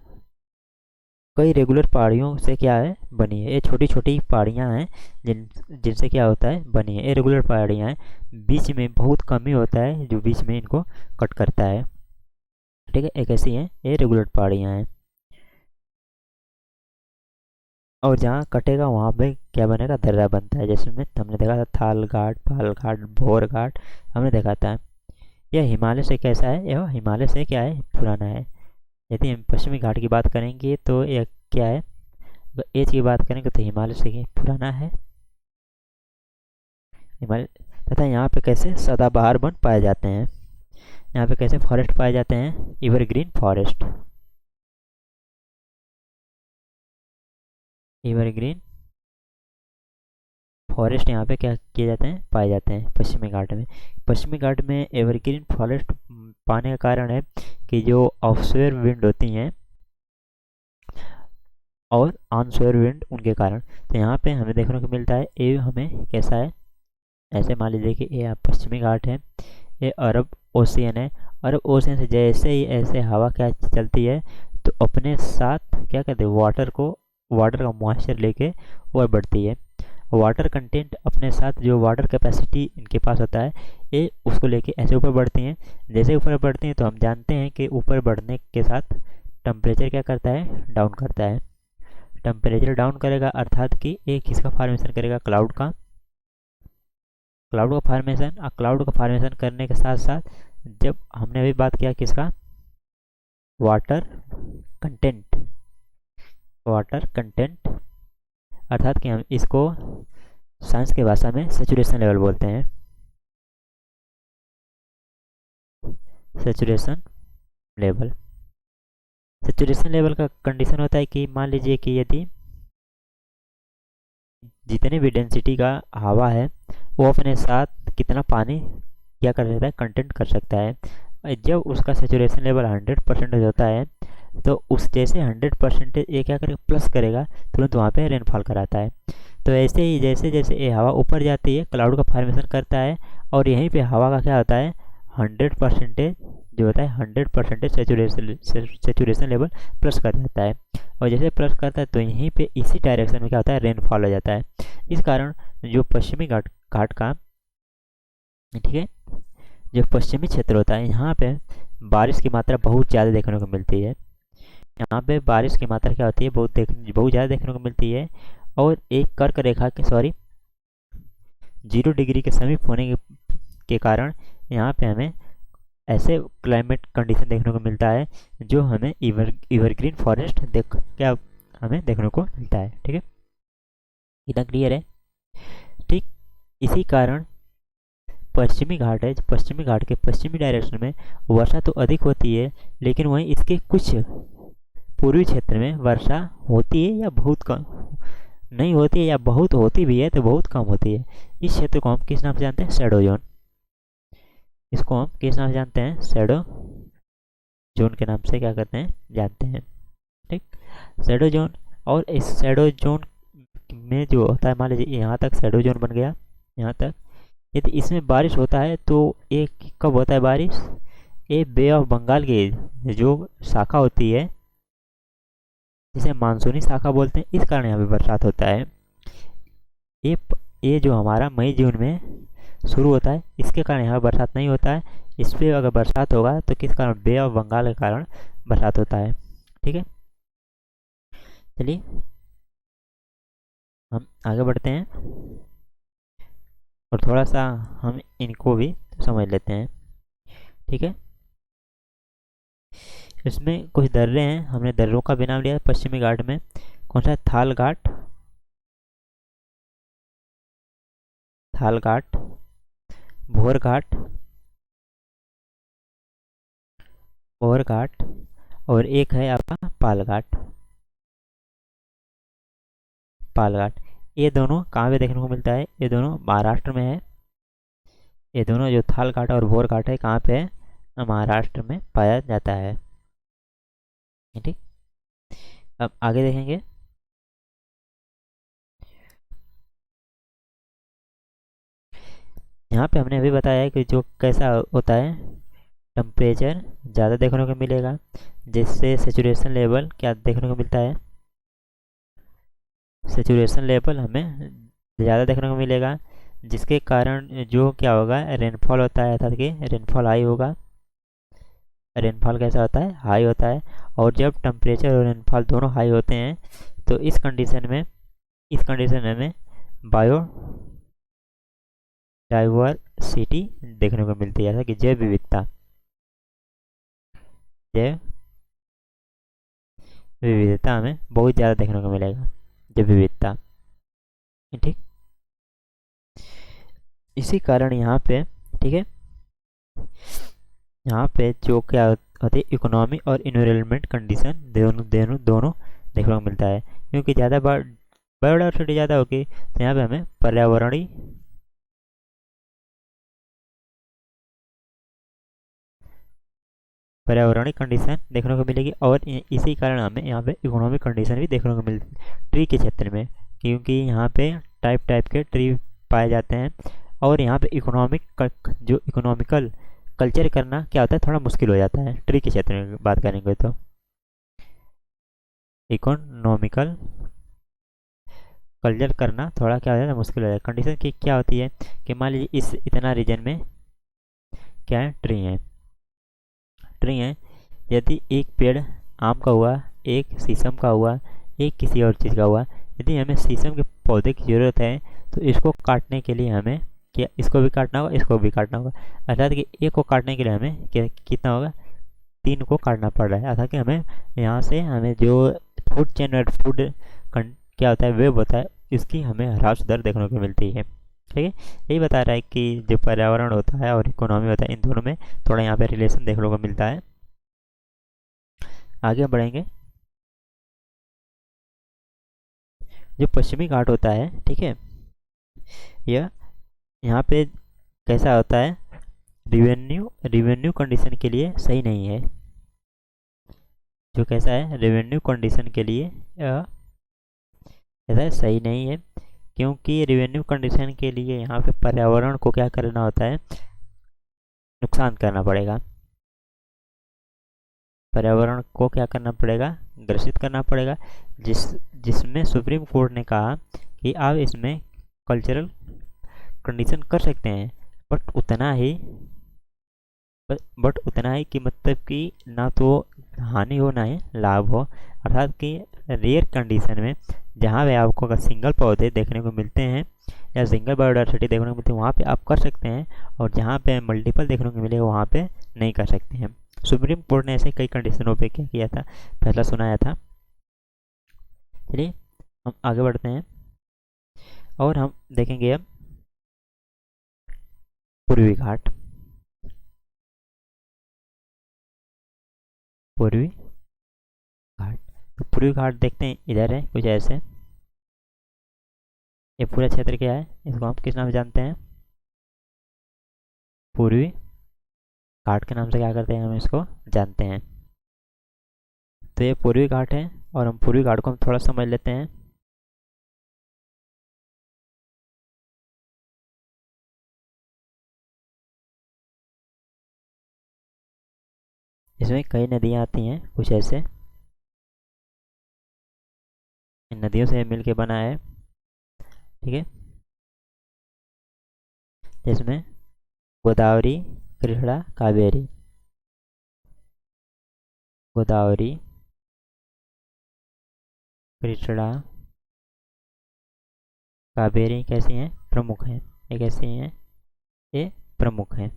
[SPEAKER 1] कई रेगुलर पहाड़ियों से क्या है, बनी है। ये छोटी छोटी पहाड़ियाँ हैं जिनसे क्या होता है, बनी है। ये रेगुलर पहाड़ियाँ हैं, बीच में बहुत कम ही होता है जो बीच में इनको कट करता है। ठीक है, एक ऐसी हैं, ये रेगुलर पहाड़ियाँ हैं। और जहाँ कटेगा वहाँ पे क्या बनेगा, दर्रा बनता है, जैसे में हमने देखा था थाल घाट, पाल घाट, भोर घाट हमने देखा था। यह हिमालय से कैसा है, यह हिमालय से क्या है, पुराना है। यदि हम पश्चिमी घाट की बात करेंगे तो यह क्या है, अगर एज की बात करेंगे तो हिमालय से पुराना है। हिमालय तथा यहाँ पे कैसे सदाबहार वन पाए जाते हैं, यहाँ पे कैसे फॉरेस्ट पाए जाते हैं, एवरग्रीन फॉरेस्ट। एवरग्रीन फॉरेस्ट यहाँ पे क्या किए जाते हैं, पाए जाते हैं पश्चिमी घाट में। पश्चिमी घाट में एवरग्रीन फॉरेस्ट पाने का कारण है कि जो ऑफशोर विंड होती हैं और ऑनशोर विंड उनके कारण। तो यहाँ पे हमें देखने को मिलता है, ये हमें कैसा है, ऐसे मान लीजिए कि ये पश्चिमी घाट है, ये अरब ओशियन है। अरब ओशियन से जैसे ही ऐसे हवा क्या चलती है तो अपने साथ क्या करते हैं, वाटर का मॉइस्चर लेके और बढ़ती है। वाटर कंटेंट अपने साथ, जो वाटर कैपेसिटी इनके पास होता है, ये उसको लेके ऐसे ऊपर बढ़ती हैं। जैसे ऊपर बढ़ती हैं तो हम जानते हैं कि ऊपर बढ़ने के साथ टेम्परेचर क्या करता है, डाउन करता है। टेम्परेचर डाउन करेगा अर्थात कि एक किसका फॉर्मेशन करेगा, क्लाउड का फॉर्मेशन। और क्लाउड का फॉर्मेशन करने के साथ साथ जब हमने अभी बात किया किसका, वाटर कंटेंट, वाटर कंटेंट अर्थात कि हम इसको साइंस की भाषा में सेचुरेशन लेवल बोलते हैं। सेचुरेशन लेवल, सेचुरेशन लेवल का कंडीशन होता है कि मान लीजिए कि यदि जितने भी डेंसिटी का हवा है वो अपने साथ कितना पानी क्या कर सकता है, कंटेंट कर सकता है। जब उसका सेचुरेशन लेवल 100% होता है तो उस जैसे 100% ये क्या करेगा, प्लस करेगा, तुरंत वहाँ पे रेनफॉल कराता है। तो ऐसे ही जैसे जैसे ये हवा ऊपर जाती है क्लाउड का फॉर्मेशन करता है, और यहीं पे हवा का क्या होता है, 100% जो होता है 100% सेचुरेशन लेवल प्लस कर जाता है। और जैसे प्लस करता है तो यहीं पे इसी डायरेक्शन में क्या होता है, रेनफॉल हो जाता है। इस कारण जो पश्चिमी घाट घाट का, ठीक है, जो पश्चिमी क्षेत्र होता है यहाँ पे बारिश की मात्रा बहुत ज़्यादा देखने को मिलती है। यहाँ पे बारिश की मात्रा क्या होती है, बहुत ज़्यादा देखने को मिलती है। और एक कर्क रेखा के, सॉरी, 0 डिग्री के समीप होने के कारण यहाँ पे हमें ऐसे क्लाइमेट कंडीशन देखने को मिलता है जो हमें एवरग्रीन फॉरेस्ट क्या हमें देखने को मिलता है। ठीक है, इतना क्लियर है। ठीक, इसी कारण पश्चिमी घाट है, पश्चिमी घाट के पश्चिमी डायरेक्शन में वर्षा तो अधिक होती है, लेकिन वहीं इसके कुछ पूर्वी क्षेत्र में वर्षा होती है या बहुत कम नहीं होती है, या बहुत होती भी है तो बहुत कम होती है। इस क्षेत्र को हम किस नाम से जानते हैं, शैडो जोन। इसको हम किस नाम से जानते हैं, शैडो जोन के नाम से क्या करते हैं, जानते हैं। ठीक, शैडो जोन। और इस शैडो जोन में जो होता है, मान लीजिए यहाँ तक शैडो जोन बन गया, यहाँ तक, यदि इसमें बारिश होता है तो एक कब होता है बारिश, ये बे ऑफ बंगाल की जो शाखा होती है जिसे मानसूनी शाखा बोलते हैं, इस कारण यहाँ पे बरसात होता है। ये ये जो हमारा मई जून में शुरू होता है, इसके कारण यहाँ बरसात नहीं होता है। इस पर अगर बरसात होगा तो किस कारण, बे ऑफ बंगाल के कारण बरसात होता है। ठीक है, चलिए हम आगे बढ़ते हैं और थोड़ा सा हम इनको भी समझ लेते हैं। ठीक है, इसमें कुछ दर्रे हैं, हमने दर्रों का भी नाम लिया पश्चिमी घाट में। कौन सा है, थाल घाट, थाल घाट, भोर घाट, भोर घाट, और एक है आपका पाल घाट, पाल घाट। ये दोनों कहाँ पे देखने को मिलता है, ये दोनों महाराष्ट्र में है। ये दोनों जो थाल घाट और भोर घाट है कहाँ पे है, महाराष्ट्र में पाया जाता है। ठीक, अब आगे देखेंगे। यहाँ पे हमने अभी बताया है कि जो कैसा होता है, टेम्परेचर ज़्यादा देखने को मिलेगा, जिससे सेचुरेशन लेवल क्या देखने को मिलता है, सेचुरेशन लेवल हमें ज़्यादा देखने को मिलेगा, जिसके कारण जो क्या होगा, रेनफॉल होता है, अर्थात कि रेनफॉल हाई होगा। रेनफॉल कैसा होता है, हाई होता है। और जब टेम्परेचर और रेनफॉल दोनों हाई होते हैं तो इस कंडीशन में हमें बायो डाइवर्सिटी देखने को मिलती है, जैसा कि जैव विविधता, जैव विविधता हमें बहुत ज़्यादा देखने को मिलेगा, जैव विविधता। ठीक, इसी कारण यहाँ पे, ठीक है, यहाँ पे जो क्या होते हैं, इकोनॉमी और इन्वायरमेंट कंडीशन दोनों दोनों दोनों देखने को मिलता है। क्योंकि ज़्यादा बायोडाइवर्सिटी ज़्यादा होगी तो यहाँ पे हमें पर्यावरणिक कंडीशन देखने को मिलेगी, और इसी कारण हमें यहाँ पे इकोनॉमिक कंडीशन भी देखने को मिलती है ट्री के क्षेत्र में, क्योंकि यहाँ पे टाइप टाइप के ट्री पाए जाते हैं। और यहाँ पे जो इकोनॉमिकल कल्चर करना क्या होता है, थोड़ा मुश्किल हो जाता है ट्री के क्षेत्र में बात करेंगे तो। इकोनॉमिकल कल्चर करना थोड़ा क्या हो जाता है, मुश्किल हो जाता है। कंडीशन की क्या होती है कि मान लीजिए इस इतना रीजन में क्या है, ट्री है। यदि एक पेड़ आम का हुआ, एक शीशम का हुआ, एक किसी और चीज़ का हुआ, यदि हमें शीशम के पौधे की ज़रूरत है तो इसको काटने के लिए हमें क्या, इसको भी काटना होगा, इसको भी काटना होगा। अर्थात कि एक को काटने के लिए हमें कितना होगा, 3 को काटना पड़ रहा है। अर्थात कि हमें यहाँ से हमें जो फूड चेन और क्या होता है, वेब होता है, इसकी हमें ह्रास दर देखने को मिलती है। ठीक है, यही बता रहा है कि जो पर्यावरण होता है और इकोनॉमी होता है, इन दोनों में थोड़ा यहाँ पे रिलेशन देखने को मिलता है। आगे बढ़ेंगे। जो पश्चिमी घाट होता है, ठीक है, यह यहाँ पे कैसा होता है, रिवेन्यू कंडीशन के लिए सही नहीं है। जो कैसा है, रेवेन्यू कंडीशन के लिए ऐसा सही नहीं है, क्योंकि रेवेन्यू कंडीशन के लिए यहाँ पे पर्यावरण को क्या करना होता है, नुकसान करना पड़ेगा। पर्यावरण को क्या करना पड़ेगा, ग्रसित करना पड़ेगा, जिसमें सुप्रीम कोर्ट ने कहा कि आप इसमें कल्चरल कंडीशन कर सकते हैं, बट उतना ही उतना ही कि मतलब कि ना तो हानि हो ना ही लाभ हो। अर्थात कि रेयर कंडीशन में जहाँ पे आपको अगर सिंगल पौधे देखने को मिलते हैं या सिंगल बायोडाइवर्सिटी देखने को मिलती है वहाँ पे आप कर सकते हैं, और जहाँ पे मल्टीपल देखने को मिलेगा वहाँ पे नहीं कर सकते हैं। सुप्रीम कोर्ट ने ऐसे कई कंडीशनों पे क्या किया था, फैसला सुनाया था। चलिए हम आगे बढ़ते हैं और हम देखेंगे अब पूर्वी घाट। पूर्वी घाट, तो पूर्वी घाट देखते हैं, इधर है कुछ ऐसे। ये पूरा क्षेत्र क्या है, इसको हम किस नाम से जानते हैं, पूर्वी घाट के नाम से क्या करते हैं, हम इसको जानते हैं। तो ये पूर्वी घाट है, और हम पूर्वी घाट को हम थोड़ा समझ लेते हैं। इसमें कई नदियाँ आती हैं कुछ ऐसे, इन नदियों से मिल के बना है, ठीक है। जिसमें गोदावरी, कृष्णा, कावेरी। गोदावरी, कृष्णा, कावेरी कैसी हैं, प्रमुख हैं। ये कैसी हैं, ये प्रमुख हैं,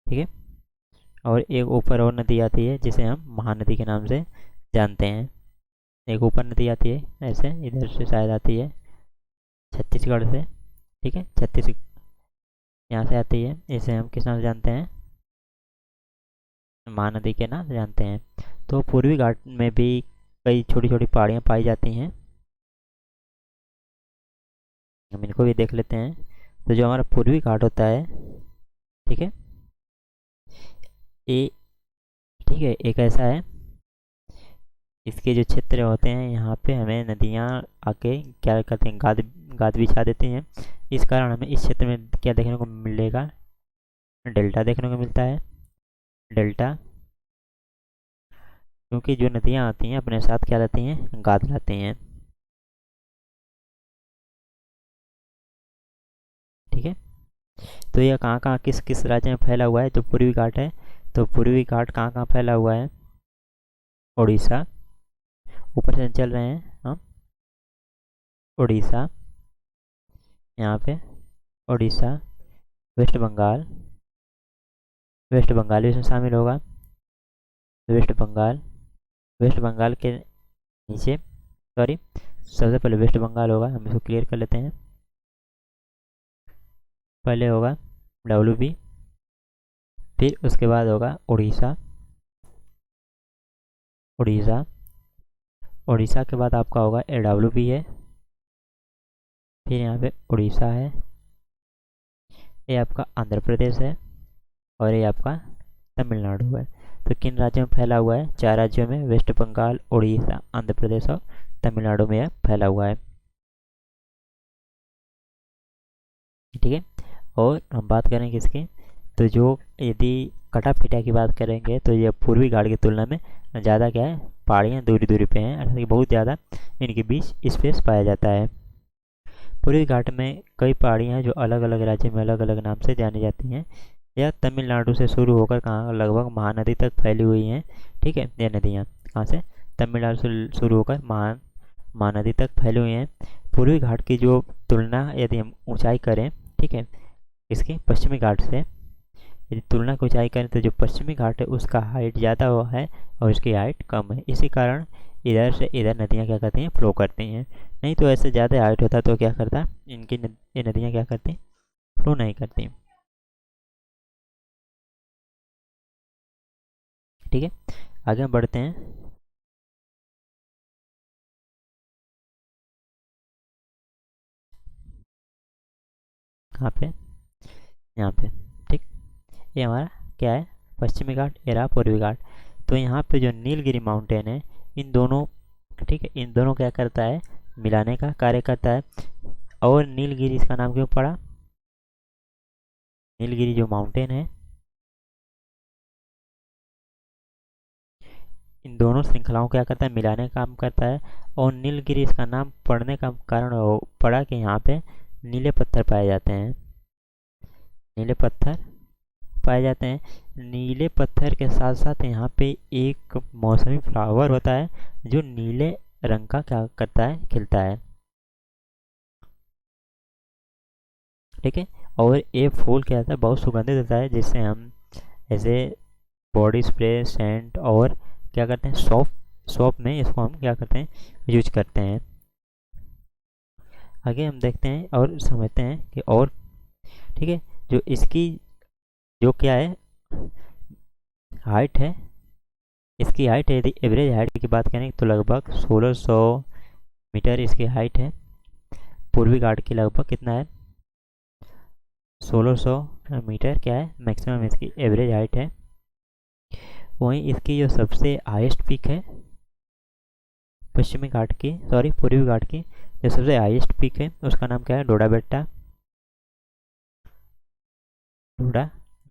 [SPEAKER 1] ठीक है। और एक ऊपर और नदी आती है जिसे हम महानदी के नाम से जानते हैं। एक ऊपर नदी आती है ऐसे, इधर से शायद आती है छत्तीसगढ़ से, ठीक है, छत्तीस यहाँ से आती है। इसे हम किस नाम से जानते हैं, महानदी के नाम से जानते हैं। तो पूर्वी घाट में भी कई छोटी छोटी पहाड़ियाँ पाई जाती हैं, हम इनको भी देख लेते हैं। तो जो हमारा पूर्वी घाट होता है, ठीक है, ये, ठीक है, एक ऐसा है, इसके जो क्षेत्र होते हैं यहाँ पे हमें नदियाँ आके क्या करते हैं, गाद गाद बिछा देती हैं। इस कारण हमें इस क्षेत्र में क्या देखने को मिलेगा, डेल्टा देखने को मिलता है। डेल्टा, क्योंकि जो नदियाँ आती हैं अपने साथ क्या लाती हैं, गाद लाती हैं, ठीक है। तो यह कहाँ कहाँ किस किस राज्य में फैला हुआ है, जो पूर्वी घाट है, तो पूर्वी घाट कहाँ कहाँ फैला हुआ है, उड़ीसा, ऊपर से चल रहे हैं हम, उड़ीसा, यहाँ पे उड़ीसा, वेस्ट बंगाल, वेस्ट बंगाल भी इसमें शामिल होगा। वेस्ट बंगाल, वेस्ट बंगाल के नीचे, सॉरी, सबसे पहले वेस्ट बंगाल होगा, हम इसको क्लियर कर लेते हैं। पहले होगा डब्ल्यू, फिर उसके बाद होगा उड़ीसा, उड़ीसा, उड़ीसा के बाद आपका होगा AWB है, फिर यहाँ पे उड़ीसा है, ये आपका आंध्र प्रदेश है, और ये आपका तमिलनाडु है। तो किन राज्यों में फैला हुआ है, चार राज्यों में, वेस्ट बंगाल, उड़ीसा, आंध्र प्रदेश और तमिलनाडु में यह फैला हुआ है, ठीक है। और हम बात करें किसकी, तो जो यदि कटा पिटा की बात करेंगे तो ये पूर्वी घाट की तुलना में ज़्यादा क्या है, पहाड़ियाँ दूरी दूरी पे हैं, अर्थात कि बहुत ज़्यादा इनके बीच स्पेस पाया जाता है। पूर्वी घाट में कई पहाड़ियाँ हैं जो अलग अलग राज्य में अलग अलग नाम से जानी जाती हैं। यह तमिलनाडु से शुरू होकर कहाँ लगभग महानदी तक फैली हुई हैं, ठीक है। ये नदियाँ कहाँ से, तमिलनाडु से शुरू होकर महानदी तक फैली हुई हैं। पूर्वी घाट की जो तुलना यदि हम ऊंचाई करें, ठीक है, इसके पश्चिमी घाट से यदि तुलना की ऊंचाई करें तो जो पश्चिमी घाट है उसका हाइट ज़्यादा हुआ है और उसकी हाइट कम है। इसी कारण इधर से इधर नदियाँ क्या करती हैं, फ्लो करती हैं। नहीं तो ऐसे ज़्यादा हाइट होता तो क्या करता, ये नदियाँ क्या करती, फ्लो नहीं करती, ठीक है। आगे हम बढ़ते हैं। कहाँ पे, यहाँ पे। ठीक, ये हमारा क्या है, पश्चिमी घाट, ये रहा पूर्वी घाट। तो यहाँ पे जो नीलगिरी माउंटेन है, इन दोनों, ठीक है, इन दोनों क्या करता है, मिलाने का कार्य करता है। और नीलगिरी इसका नाम क्यों पड़ा, नीलगिरी जो माउंटेन है इन दोनों श्रृंखलाओं को क्या करता है, मिलाने का काम करता है। और नीलगिरी इसका नाम पड़ने का कारण पड़ा कि यहाँ पे नीले पत्थर पाए जाते हैं, नीले पत्थर पाए जाते हैं। नीले पत्थर के साथ साथ यहाँ पे एक मौसमी फ्लावर होता है जो नीले रंग का क्या करता है, खिलता है। ठीक है, और ये फूल क्या होता है, बहुत सुगंधित होता है, जिससे हम ऐसे बॉडी स्प्रे, सेंट और क्या करते हैं, सॉप में इसको हम क्या करते हैं, यूज करते हैं। आगे हम देखते हैं और समझते हैं कि और, ठीक है, जो इसकी जो क्या है, हाइट है, इसकी हाइट है, यदि एवरेज हाइट की बात करें तो लगभग 1600 मीटर इसकी हाइट है। पूर्वी घाट की लगभग कितना है, 1600 मीटर क्या है, मैक्सिमम इसकी एवरेज हाइट है। वहीं इसकी जो सबसे हाईएस्ट पीक है पश्चिमी घाट की, सॉरी पूर्वी घाट की जो सबसे हाईएस्ट पीक है उसका नाम क्या है, डोडा बेटा, डोडा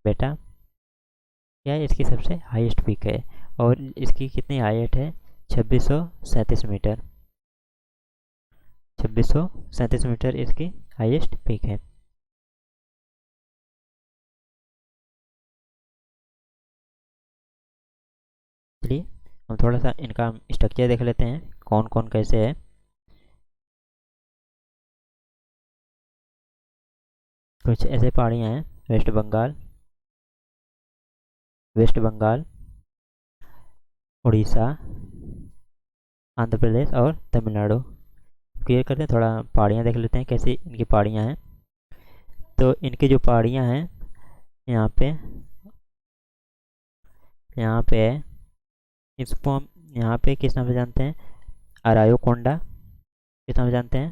[SPEAKER 1] बेटा क्या है, इसकी सबसे हाईएस्ट पीक है। और इसकी कितनी हाइट है, 2637 मीटर, 2637 मीटर इसकी हाईएस्ट पीक है। चलिए हम थोड़ा सा इनका स्ट्रक्चर देख लेते हैं, कौन कौन कैसे है। कुछ ऐसे पहाड़ियाँ हैं, वेस्ट बंगाल, वेस्ट बंगाल, उड़ीसा, आंध्र प्रदेश और तमिलनाडु। क्लियर करते हैं, थोड़ा पहाड़ियाँ देख लेते हैं कैसी इनकी पहाड़ियाँ हैं। तो इनकी जो पहाड़ियाँ हैं यहाँ पे, यहाँ पे है, इसको हम यहाँ पे किस नाम से जानते हैं, अरायोकोंडा, किस नाम से जानते हैं,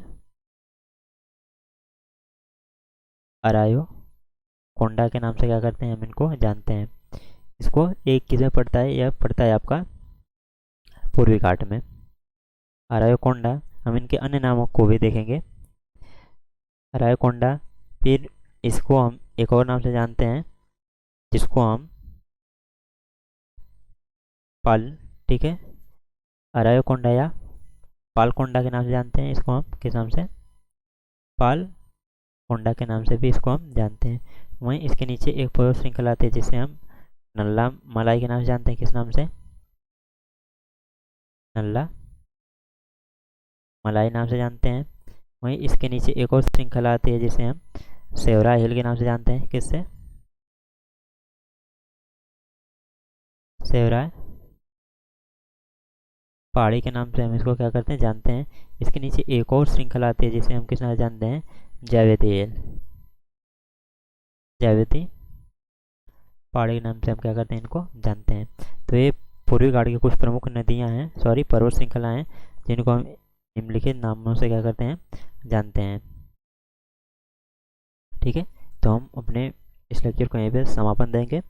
[SPEAKER 1] अरायोकोंडा के नाम से क्या करते हैं, हम इनको जानते हैं। इसको एक किस में पड़ता है, यह पड़ता है आपका पूर्वी घाट में, अरायोकोंडा। हम इनके अन्य नामों को भी देखेंगे, अरायोकोंडा। फिर इसको हम एक और नाम से जानते हैं जिसको हम पाल, ठीक है, अरायोकोंडा या पालकोंडा के नाम से जानते हैं इसको, हम किस नाम से, पालकोंडा के नाम से भी इसको हम जानते हैं। वहीं इसके नीचे एक पर्वत श्रृंखला आती है जिसे हम नल्ला मलाई के नाम से जानते हैं, किस नाम से, नल्ला मलाई नाम से जानते हैं। वहीं इसके नीचे एक और श्रृंखला आती है जिसे हम सेवरा हिल के नाम से जानते हैं, किससे, सेवरा पहाड़ी के नाम से हम इसको क्या करते हैं, जानते हैं। इसके नीचे एक और श्रृंखला आती है जिसे हम किस नाम से जानते हैं, जावेदी हिल, जावेदी पहाड़ी के नाम से हम क्या करते हैं, इनको जानते हैं। तो ये पूर्वी घाट की कुछ प्रमुख नदियाँ हैं, सॉरी पर्वत श्रृंखलाएँ हैं, जिनको हम निम्नलिखित नामों से क्या करते हैं, जानते हैं। ठीक है, तो हम अपने इस लेक्चर को यहीं पे समापन देंगे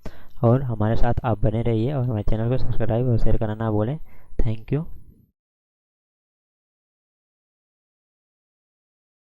[SPEAKER 1] और हमारे साथ आप बने रहिए और हमारे चैनल को सब्सक्राइब और शेयर करना ना भूलें। Thank you.